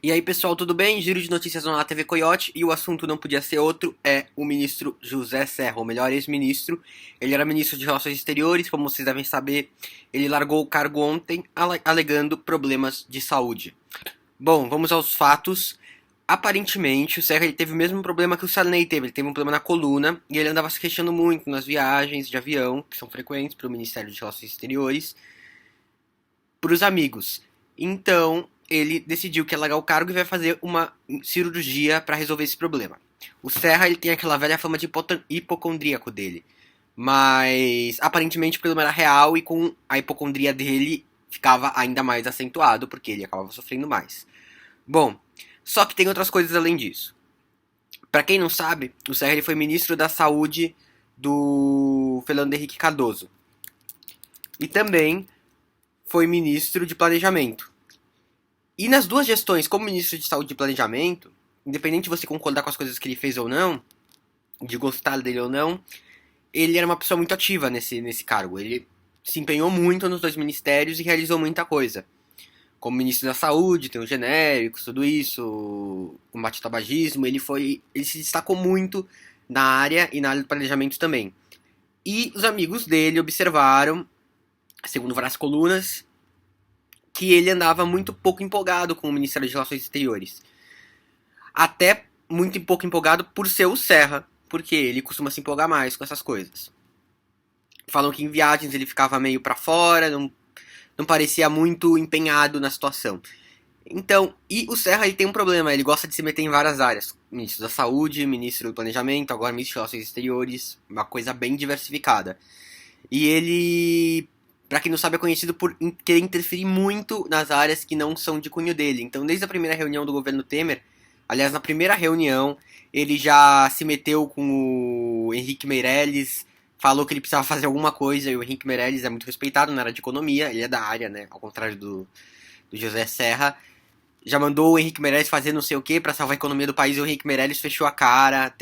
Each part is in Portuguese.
E aí, pessoal, tudo bem? Giro de notícias na TV Coyote e o assunto não podia ser outro, é o ministro José Serra, ou melhor, ex-ministro. Ele era ministro de Relações Exteriores, como vocês devem saber, ele largou o cargo ontem, alegando problemas de saúde. Bom, vamos aos fatos. Aparentemente, o Serra ele teve o mesmo problema que o Sarney teve, ele teve um problema na coluna e ele andava se queixando muito nas viagens de avião, que são frequentes para o Ministério de Relações Exteriores, para os amigos. Então, ele decidiu que ia largar o cargo e vai fazer uma cirurgia para resolver esse problema. O Serra ele tem aquela velha fama de hipocondríaco dele, mas aparentemente o problema era real e com a hipocondria dele ficava ainda mais acentuado porque ele acabava sofrendo mais. Bom, só que tem outras coisas além disso. Para quem não sabe, o Serra ele foi ministro da Saúde do Fernando Henrique Cardoso e também foi ministro de Planejamento. E nas duas gestões, como ministro de Saúde e Planejamento, independente de você concordar com as coisas que ele fez ou não, de gostar dele ou não, ele era uma pessoa muito ativa nesse cargo. Ele se empenhou muito nos dois ministérios e realizou muita coisa. Como ministro da Saúde, tem os genéricos, tudo isso, combate ao tabagismo, ele se destacou muito na área e na área do planejamento também. E os amigos dele observaram, segundo várias colunas, que ele andava muito pouco empolgado com o Ministério de Relações Exteriores. Até muito pouco empolgado por ser o Serra, porque ele costuma se empolgar mais com essas coisas. Falam que em viagens ele ficava meio pra fora, não parecia muito empenhado na situação. Então, e o Serra ele tem um problema, ele gosta de se meter em várias áreas. Ministro da Saúde, ministro do Planejamento, agora ministro de Relações Exteriores, uma coisa bem diversificada. E ele, pra quem não sabe, é conhecido por querer interferir muito nas áreas que não são de cunho dele. Então, desde a primeira reunião do governo Temer, aliás, na primeira reunião, ele já se meteu com o Henrique Meirelles, falou que ele precisava fazer alguma coisa, e o Henrique Meirelles é muito respeitado na área de economia, ele é da área, né, ao contrário do José Serra. Já mandou o Henrique Meirelles fazer não sei o que para salvar a economia do país, e o Henrique Meirelles fechou a cara.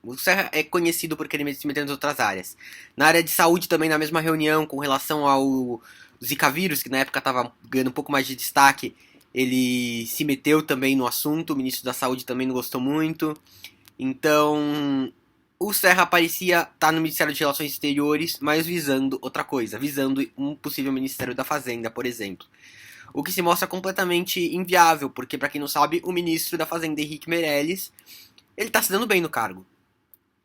O Serra é conhecido por querer se meter nas outras áreas. Na área de saúde também, na mesma reunião, com relação ao Zika vírus, que na época estava ganhando um pouco mais de destaque, ele se meteu também no assunto, o ministro da Saúde também não gostou muito. Então, o Serra parecia estar no Ministério de Relações Exteriores, mas visando outra coisa, visando um possível Ministério da Fazenda, por exemplo. O que se mostra completamente inviável, porque, para quem não sabe, o ministro da Fazenda, Henrique Meirelles, ele está se dando bem no cargo.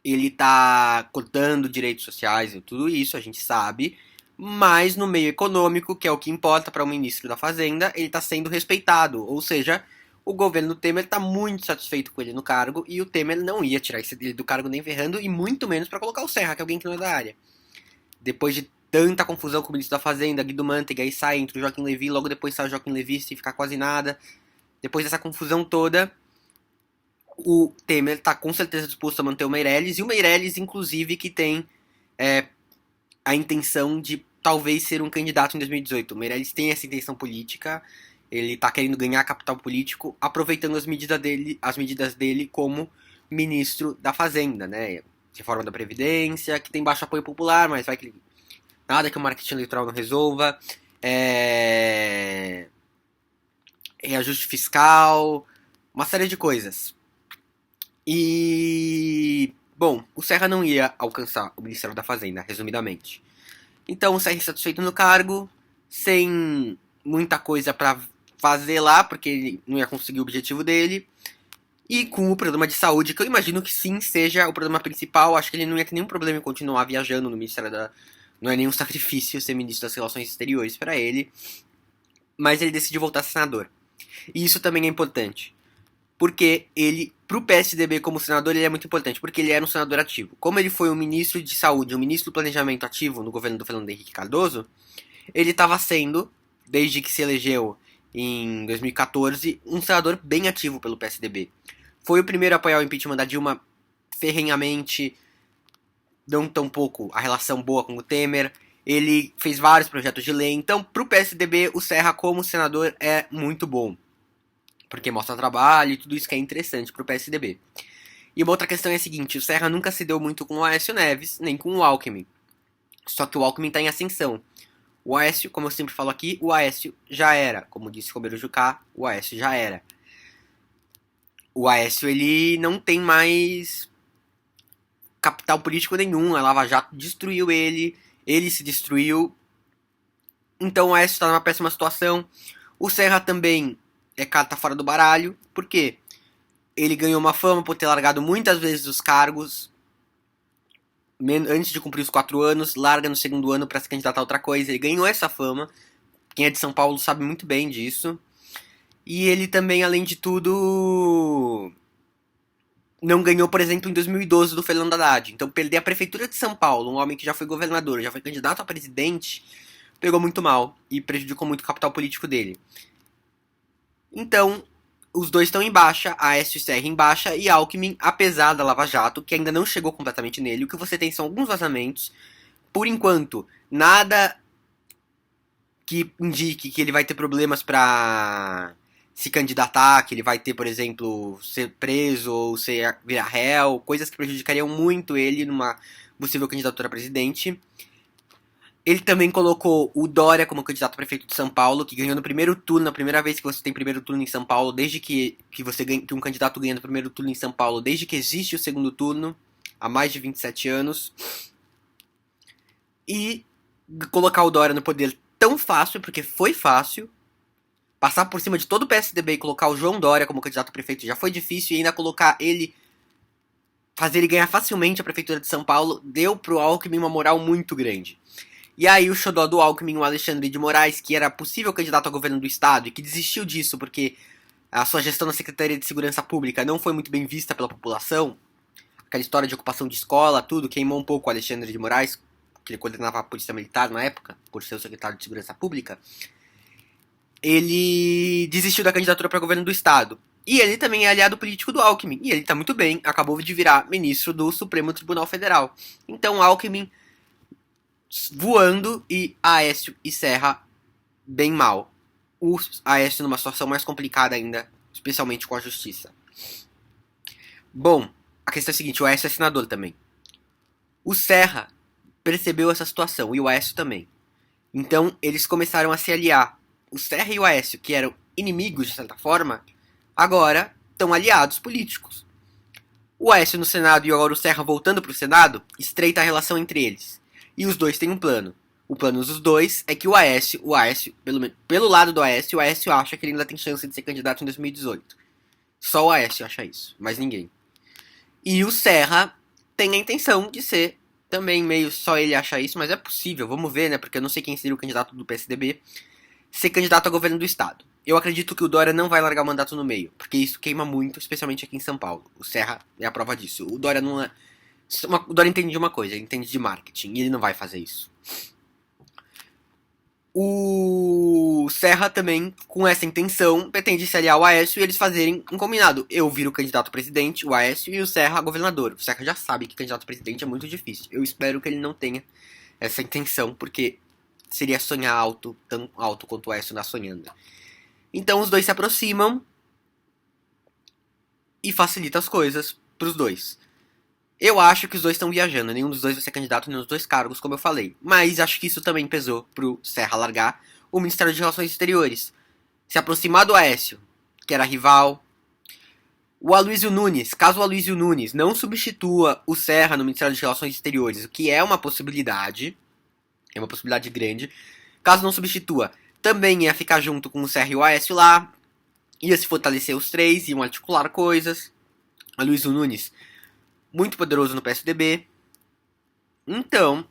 Ele está cortando direitos sociais e tudo isso, a gente sabe, mas no meio econômico, que é o que importa para o ministro da Fazenda, ele está sendo respeitado, ou seja, o governo Temer está muito satisfeito com ele no cargo e o Temer não ia tirar ele do cargo nem ferrando e muito menos para colocar o Serra, que é alguém que não é da área. Depois de tanta confusão com o ministro da Fazenda, Guido Mantega, aí sai entre o Joaquim Levy, logo depois sai o Joaquim Levy sem ficar quase nada. Depois dessa confusão toda, o Temer está com certeza disposto a manter o Meirelles, e o Meirelles, inclusive, que tem a intenção de talvez ser um candidato em 2018. O Meirelles tem essa intenção política, ele está querendo ganhar capital político, aproveitando as medidas dele como ministro da Fazenda, né? Reforma da Previdência, que tem baixo apoio popular, mas vai que nada que o marketing eleitoral não resolva. Reajuste fiscal, uma série de coisas. E, bom, o Serra não ia alcançar o Ministério da Fazenda, resumidamente. Então o Serra satisfeito no cargo, sem muita coisa para fazer lá, porque ele não ia conseguir o objetivo dele. E com o problema de saúde, que eu imagino que sim seja o problema principal, acho que ele não ia ter nenhum problema em continuar viajando no Ministério da. Não é nenhum sacrifício ser ministro das Relações Exteriores para ele, mas ele decidiu voltar a ser senador. E isso também é importante, porque ele, pro PSDB como senador, ele é muito importante, porque ele era um senador ativo. Como ele foi um ministro de saúde, um ministro do planejamento ativo no governo do Fernando Henrique Cardoso, ele estava sendo, desde que se elegeu em 2014, um senador bem ativo pelo PSDB. Foi o primeiro a apoiar o impeachment da Dilma ferrenhamente, não tão pouco a relação boa com o Temer. Ele fez vários projetos de lei. Então, pro PSDB, o Serra como senador é muito bom, porque mostra trabalho e tudo isso que é interessante pro PSDB. E uma outra questão é a seguinte, o Serra nunca se deu muito com o Aécio Neves, nem com o Alckmin. Só que o Alckmin está em ascensão. O Aécio, como eu sempre falo aqui, o Aécio já era. Como disse Romero Jucá, o Aécio já era. O Aécio, ele não tem mais capital político nenhum, a Lava Jato destruiu ele se destruiu, então o Aécio está numa péssima situação. O Serra também tá fora do baralho, por quê? Ele ganhou uma fama por ter largado muitas vezes os cargos antes de cumprir os 4 anos, larga no segundo ano para se candidatar a outra coisa. Ele ganhou essa fama. Quem é de São Paulo sabe muito bem disso. E ele também, além de tudo, não ganhou, por exemplo, em 2012 do Fernando Haddad. Então, perder a prefeitura de São Paulo, um homem que já foi governador, já foi candidato a presidente, pegou muito mal e prejudicou muito o capital político dele. Então, os dois estão em baixa, Aécio e Serra em baixa, e Alckmin, apesar da Lava Jato, que ainda não chegou completamente nele, o que você tem são alguns vazamentos. Por enquanto, nada que indique que ele vai ter problemas para se candidatar, que ele vai ter, por exemplo, ser preso ou virar réu, coisas que prejudicariam muito ele numa possível candidatura a presidente. Ele também colocou o Dória como candidato a prefeito de São Paulo, que ganhou no primeiro turno, a primeira vez que você tem primeiro turno em São Paulo, desde que você ganha, que um candidato ganha no primeiro turno em São Paulo, desde que existe o segundo turno, há mais de 27 anos. E colocar o Dória no poder tão fácil, porque foi fácil. Passar por cima de todo o PSDB e colocar o João Dória como candidato a prefeito já foi difícil, e ainda colocar ele, fazer ele ganhar facilmente a prefeitura de São Paulo, deu pro Alckmin uma moral muito grande. E aí o xodó do Alckmin, o Alexandre de Moraes, que era possível candidato ao governo do estado e que desistiu disso porque a sua gestão na Secretaria de Segurança Pública não foi muito bem vista pela população, aquela história de ocupação de escola, tudo, queimou um pouco o Alexandre de Moraes, que ele coordenava a Polícia Militar na época, por ser o secretário de Segurança Pública. Ele desistiu da candidatura para governo do estado. E ele também é aliado político do Alckmin. E ele tá muito bem, acabou de virar ministro do Supremo Tribunal Federal. Então Alckmin voando e Aécio e Serra bem mal. O Aécio numa situação mais complicada ainda, especialmente com a justiça. Bom, a questão é a seguinte, o Aécio é senador também. O Serra percebeu essa situação, e o Aécio também. Então, eles começaram a se aliar. O Serra e o Aécio, que eram inimigos de certa forma, agora estão aliados políticos. O Aécio no Senado e agora o Serra voltando para o Senado, estreita a relação entre eles. E os dois têm um plano. O plano dos dois é que o Aécio, pelo lado do Aécio, o Aécio acha que ele ainda tem chance de ser candidato em 2018. Só o Aécio acha isso, mais ninguém. E o Serra tem a intenção de ser também meio só ele acha isso, mas é possível, vamos ver, né? Porque eu não sei quem seria o candidato do PSDB, ser candidato a governo do estado. Eu acredito que o Dória não vai largar o mandato no meio, porque isso queima muito, especialmente aqui em São Paulo. O Serra é a prova disso. O Dória não é... O Dória entende de uma coisa, ele entende de marketing, e ele não vai fazer isso. O Serra também, com essa intenção, pretende se aliar ao Aécio e eles fazerem um combinado. Eu viro candidato a presidente, o Aécio, e o Serra a governador. O Serra já sabe que candidato a presidente é muito difícil. Eu espero que ele não tenha essa intenção, porque seria sonhar alto, tão alto quanto o Aécio anda sonhando. Então os dois se aproximam e facilita as coisas pros dois. Eu acho que os dois estão viajando, nenhum dos dois vai ser candidato em nenhum dos dois cargos, como eu falei. Mas acho que isso também pesou pro Serra largar o Ministério de Relações Exteriores. Se aproximar do Aécio, que era rival. O Aloysio Nunes, caso o Aloysio Nunes não substitua o Serra no Ministério de Relações Exteriores, o que é uma possibilidade grande. Caso não substitua, também ia ficar junto com o Serra e o Aécio lá, ia se fortalecer os três, iam articular coisas. Aloysio Nunes, muito poderoso no PSDB. Então,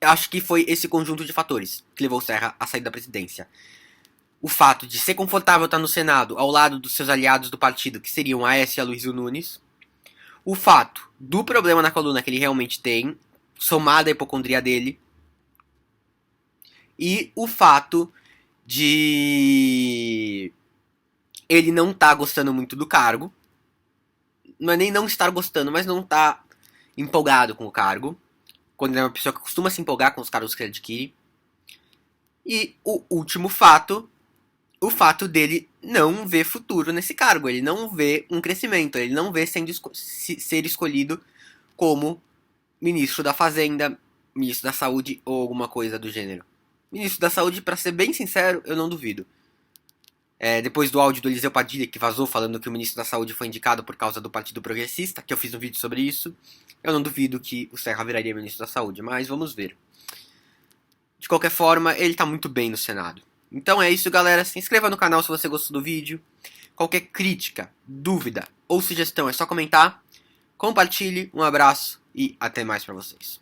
acho que foi esse conjunto de fatores que levou o Serra a sair da presidência. O fato de ser confortável estar no Senado ao lado dos seus aliados do partido, que seriam Aécio e Aloysio Nunes. O fato do problema na coluna que ele realmente tem, somado à hipocondria dele. E o fato de ele não estar gostando muito do cargo. Não é nem não estar gostando, mas não estar empolgado com o cargo. Quando ele é uma pessoa que costuma se empolgar com os cargos que ele adquire. E o último fato, o fato dele não ver futuro nesse cargo. Ele não vê um crescimento, ele não vê ser escolhido como ministro da Fazenda, ministro da Saúde ou alguma coisa do gênero. Ministro da Saúde, pra ser bem sincero, eu não duvido. Depois do áudio do Eliseu Padilha, que vazou falando que o ministro da Saúde foi indicado por causa do Partido Progressista, que eu fiz um vídeo sobre isso, eu não duvido que o Serra viraria ministro da Saúde, mas vamos ver. De qualquer forma, ele tá muito bem no Senado. Então é isso, galera. Se inscreva no canal se você gostou do vídeo. Qualquer crítica, dúvida ou sugestão é só comentar. Compartilhe, um abraço e até mais pra vocês.